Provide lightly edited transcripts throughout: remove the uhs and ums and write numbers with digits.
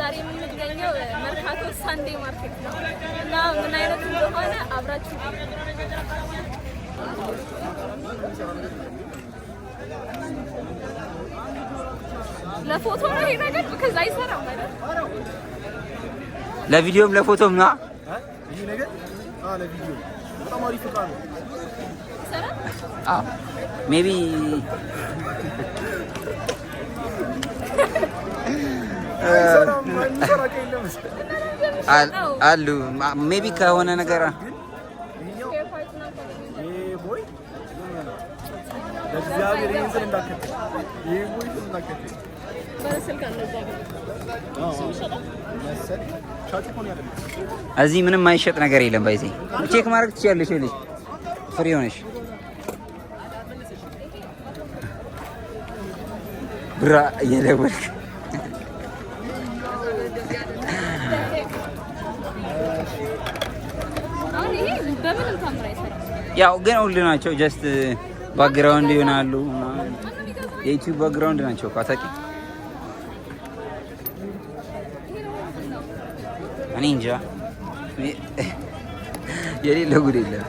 ዛሬ የምንገኘው መርካቶ ሳንዴ ማርኬት ነው እና ምን አይነት እንደሆነ አብራችሁ ለፎቶ ነው ይሄ ነገር ከዛ አይሰራም ማለት ለቪዲዮም ለፎቶም ነው ይሄ ነገር ለቪዲዮ በጣም አሪፍ ዕቃ ነው ሜቢ አሉ ሜቢ ከሆነ ነገር እዚህ ምንም አይሸጥ ነገር የለም። ባይዜ ቼክ ማድረግ ትችያለሽ ልጅ ፍሪ ሆነሽ ብራ እየደወልክ ያው ግን ሁሉ ናቸው ጀስት ባክግራውንድ ይሆናሉ የዩቲዩብ ባክግራውንድ ናቸው ካታቂ እኔ እንጃ የሌለ ጉድ የለም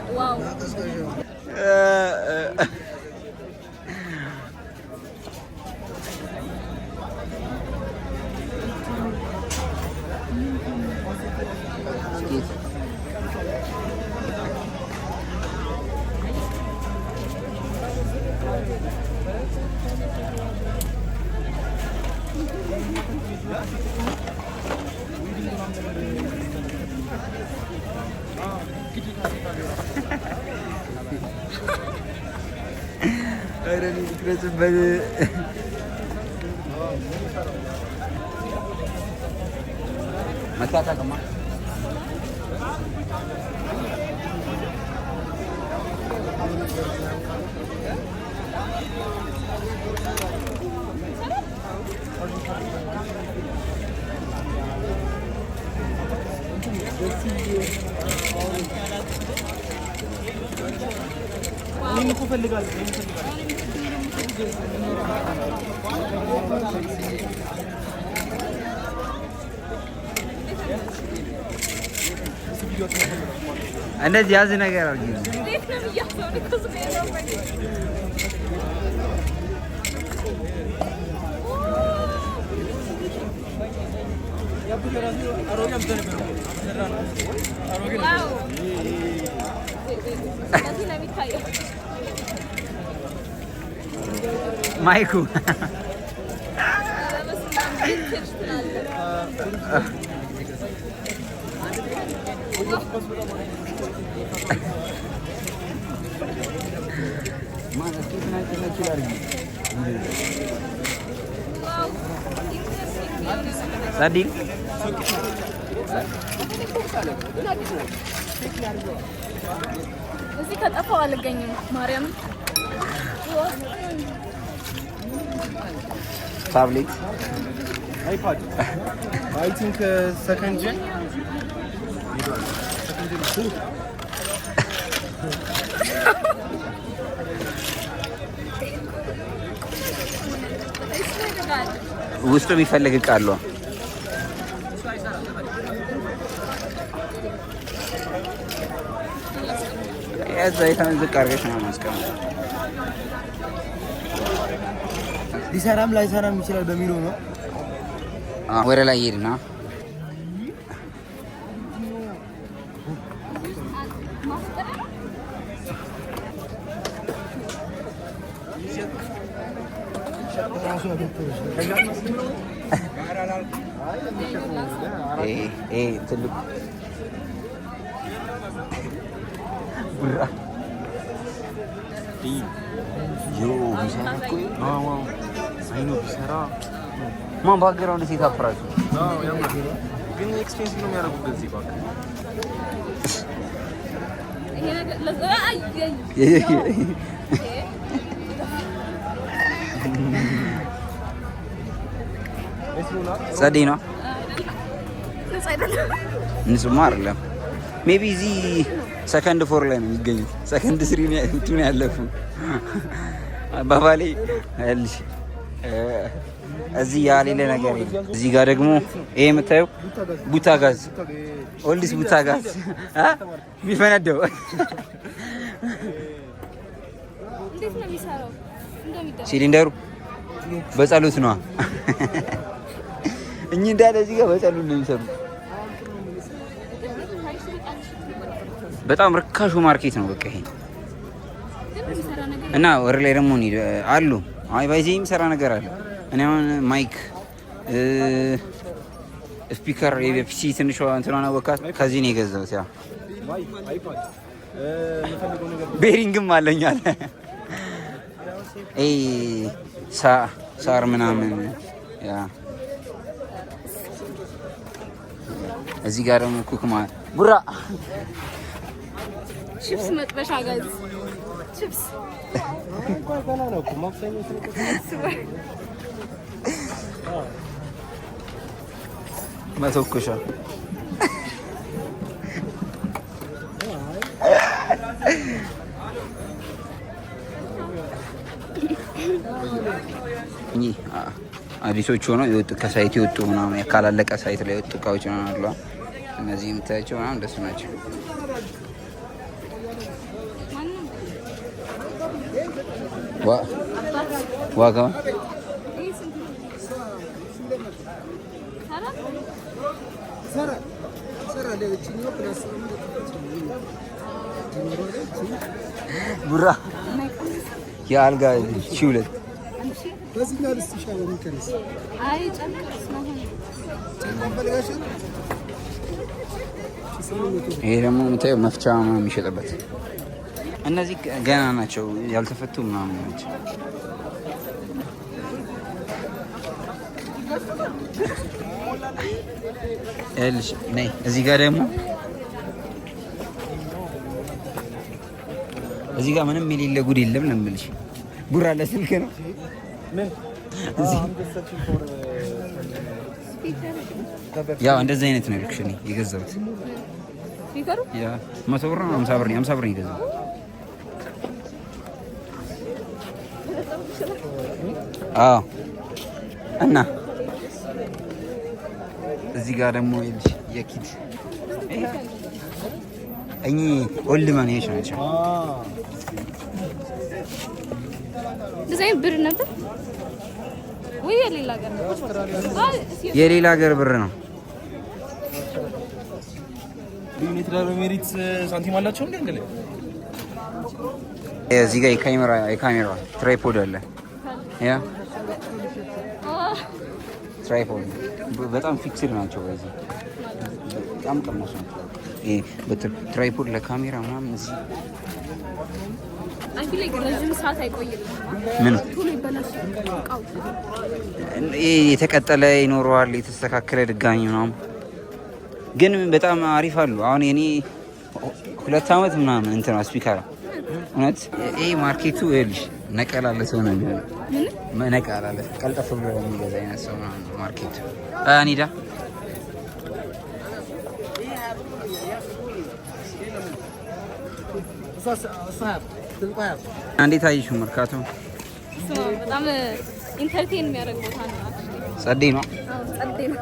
Makata kama Ini aku ፈልጋለሁ እንደዚህ ያዝ ነገር አድርጊ ማይኩ Tadi እዚህ ከጠፋው አልገኝም ማርያም ታብሌት iPad I think second gen ውስጥ የሚፈልግ ዕቃ አለው ዘይታን ዝቅ አድርገሽ ነው ማስቀመጥ ሊሰራም ላይሰራም ይችላል በሚለው ነው ወደ ላይ ይሄድና ትልቁ ብራ ማን ባክግራውንድ ሴት አፍራችሁ ግን ኤክስፔንሲቭ ነው የሚያደርጉት እዚህ ባክ ጸዴ ነው ንጹህ አይደለም ሜቢ እዚህ ሰከንድ ፎር ላይ ነው የሚገኙት ሰከንድ ስሪ ነው ያለፉ አባባሌ አይልሽ እዚህ ያሌለ ነገር የለም። እዚህ ጋር ደግሞ ይሄ የምታየው ቡታጋዝ ኦልዲስ ቡታጋዝ የሚፈነደው እንዴት ነው የሚሰራው? ሲሊንደሩ በጸሎት ነው። እኚህ እንዳለ እዚህ ጋር በጸሎት ነው የሚሰሩት። በጣም ርካሹ ማርኬት ነው በቃ ይሄ እና ወር ላይ ደግሞ አሉ። አይ ባይዚ የሚሰራ ነገር አለ። እኔ አሁን ማይክ ስፒከር የፒሲ ትንሿ እንትናና ወካት ከዚህ ነው የገዛሁት። ያ ቤሪንግም አለኛል። ሳር ምናምን ያ እዚህ ጋር ደግሞ ኩክማ ቡራ ቺፕስ መጥበሻ ጋዝ ቺፕስ መተኮሻ አዲሶች ሆነው የወጡ ከሳይት የወጡ ምናምን ያካላለቀ ሳይት ላይ የወጡ እቃዎች ምናምን አሉ። እነዚህ የምታያቸው ምናምን እንደሱ ናቸው። ዋጋው ቡራ የአልጋ ሺውለት ይሄ ደግሞ የምታየው መፍቻ ምናምን የሚሸጥበት እነዚህ ገና ናቸው ያልተፈቱ ምናምን ናቸው። እዚህ ጋር ደግሞ እዚህ ጋር ምንም የሌለ ጉድ የለም ነው የምልሽ። ቡራ ለስልክ ነው ያው እንደዚህ አይነት ነው ልክሽኒ የገዛሁት። ያ 100 ብር ነው 50 ብር ነው የገዛሁት። አዎ እና እዚህ ጋር ደግሞ የኪድ እኚህ ኦልድ ማኔሽ ናቸው። ዲዛይን ብር ነበር ወይ የሌላ ሀገር ብር ነው። ዩኒት ለሜሪት ሳንቲም አላቸው እንዴ? እንግዲህ እዚህ ጋር የካሜራ ትራይፖድ አለ። ያ ትራይፖድ በጣም ፊክስድ ናቸው። በዚህ በጣም ቀማሽ ናቸው። ይሄ በትራይፖድ ለካሜራ ምናምን እዚህ አንቺ ረጅም ሰዓት አይቆይም። ምን ቶሎ ይበላሻል። የተቀጠለ ይኖረዋል፣ የተስተካከለ ድጋሚ ምናምን ግን በጣም አሪፍ አሉ። አሁን የኔ 2 አመት ምናምን እንትን ስፒከር እውነት ይሄ ማርኬቱ ይልሽ ነቀላለ ሰው ነው የሚሆነው። ነቀላለ ቀልጠፍ ብሎ የሚገዛ አይነት ሰው ነው ማርኬቱ። አኒዳ እንዴት አየሽው? መርካቶ በጣም ኢንተርቴን የሚያደርግ ቦታ ነው። ጸዴ ነው። ጸዴ ነው።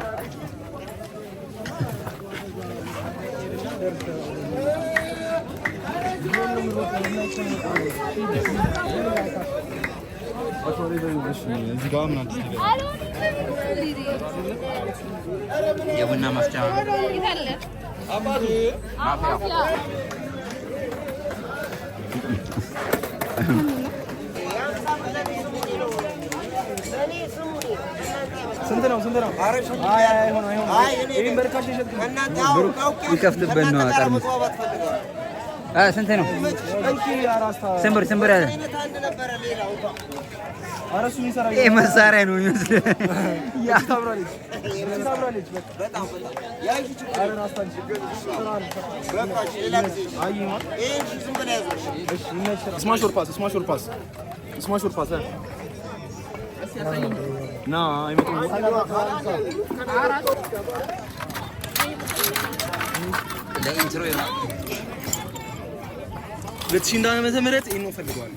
የቡና ማፍጫ ስንት ነው? ይከፍትበት ነው ጠርሙስ። ስንት ነው? ስንብር ያለ ይሄ መሳሪያ ነው የሚመስለው። ና አይመጡም። ለኢንትሮ ነው 2000 ዓመተ ምህረት ይሄን ነው ፈልገዋል።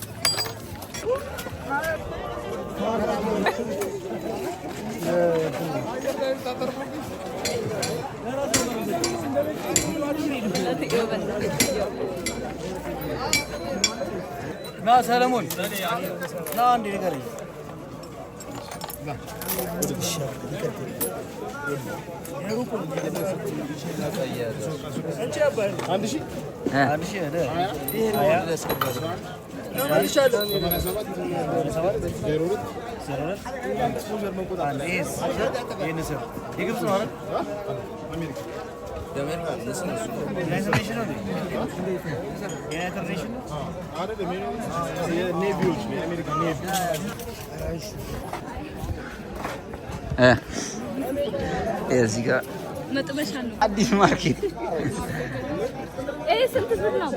ና ሰለሞን ና አንዴ ንገረኝ። እዚህ ጋር መጥበሻ ነው። አዲስ ማርኬት ስንት ብር ነው?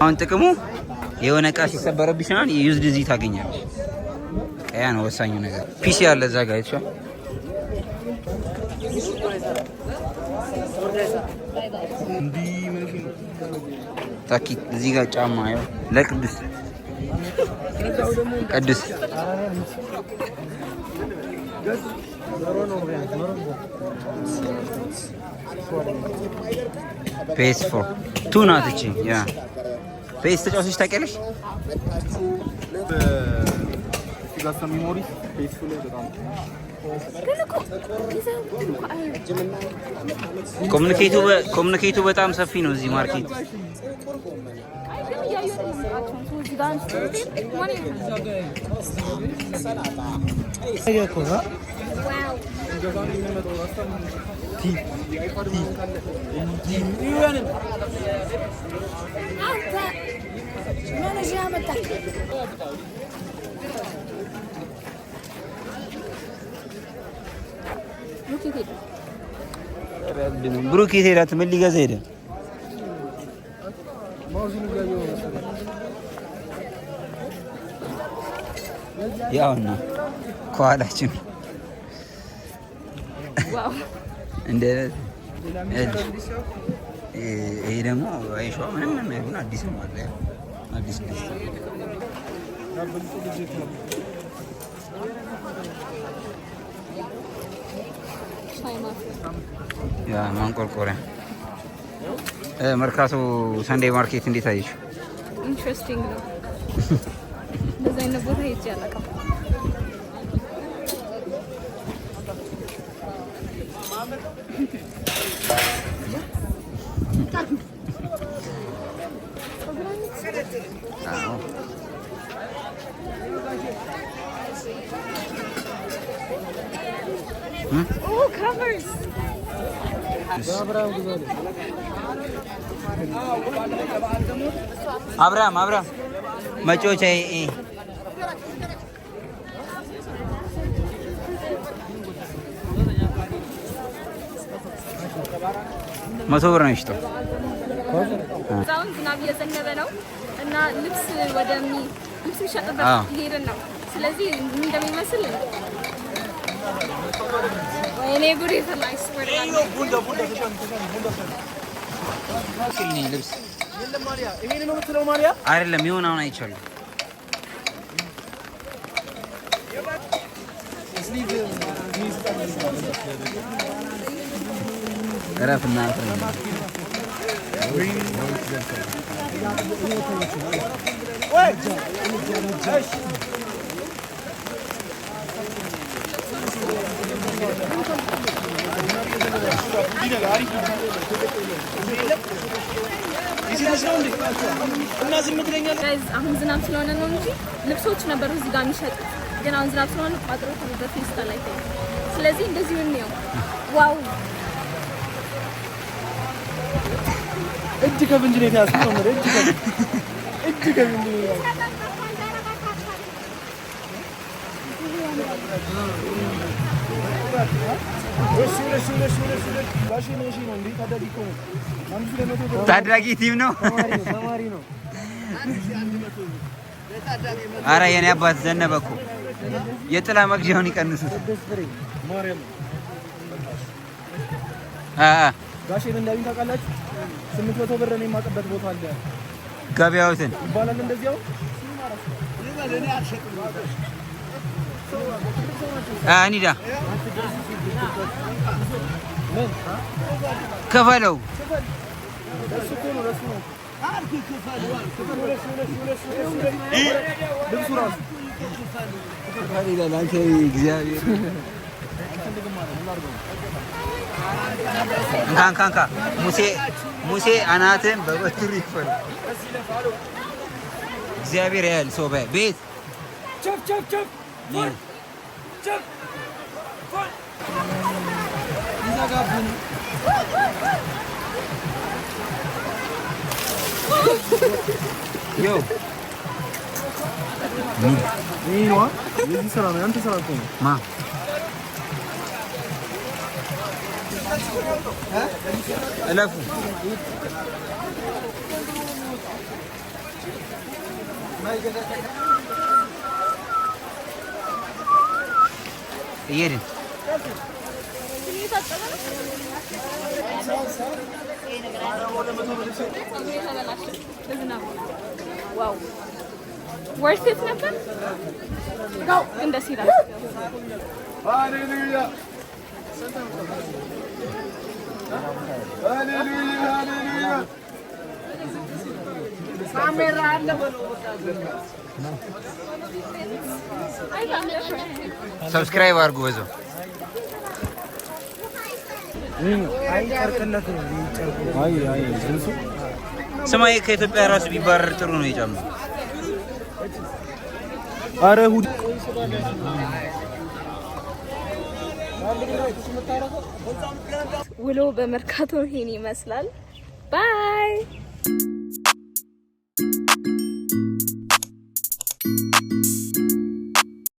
አሁን ጥቅሙ የሆነ እቃ ሲሰበረብሽ ነው የዩዝድ እዚህ ታገኛለሽ። ቀያ ነው ወሳኙ ነገር። ፒሲ አለ እዛ ጋር አይተሻል። ታኪ እዚህ ጋር ጫማ ያው ለቅዱስ ቅዱስ PS4 ቱ ናት እቺ። ያ PS ተጫውተሽ ታውቂያለሽ? ኮሚኒኬቱ በጣም ሰፊ ነው እዚህ ማርኬት። ብሩክ የት ሄዳት? ምን ሊገዛ ሄደ? ያውና ከኋላችን እንደ ይሄ ደግሞ አይሻ ምንም የማይሆን አዲስ ነው አለ። አዲስ ነው ያ ማንቆርቆሪያ። መርካቶ ሰንዴይ ማርኬት እንዴት አየሽ? ኢንትረስቲንግ ነው። እንደዛ አይነት ቦታ ሄጄ አላውቅም። Oh, covers. አብርሃም መጮቻ መቶ ብር ነው ይሽጠው። አሁን ዝናብ እየዘነበ ነው እና ልብስ ሸጥበት እየሄድን ነው። ስለዚህ እንደሚመስል ወይኔ ጉድ ይፈላል። ልብስ ማሪያ አይደለም ይሁን አሁን አይቻልም። እረፍና አሁን ዝናብ ስለሆነ ነው እንጂ ልብሶች ነበሩ እዚህ ጋር የሚሸጡት፣ ግን አሁን ዝናብ ስለሆነ ቋጥሮ በፌስታል ላይ ታዩ። ስለዚህ እንደዚህ ነው። ዋው እጅ ከፍንጅ ነው የተያዝኩት ነው። እጅ ከፍንጅ ነው ታዳጊ ቲም ነው። አረ የኔ አባት ዘነበ እኮ የጥላ መግዣውን ይቀንሱት። ጋሼ ምን እንዳሉኝ ታውቃላችሁ? 800 ብር ነው የማቀበት ቦታ አለ ገበያውትን ይባላል እንደዚያው እንሂዳ ከፈለው እንካ ሙሴ አናትን በበትር ይክፈል። እግዚአብሔር ያህል ሰው ቤት ዮ ይሄዋ የዚህ ስራ ነው ያንተ ስራ እኮ ነው ማ እለፉ እየሄድን ዋው ወርስ ኢት ነበር ግን ደስ ይላል። ሃሌሉያ ሃሌሉያ ሃሌሉያ ካሜራ አለ ሰብስክራይብ አድርጉ በዛው ስማይ ከኢትዮጵያ ራሱ ቢባረር ጥሩ ነው የጫማው። አረ ሁድ ውሎ በመርካቶ ይሄን ይመስላል። ባይ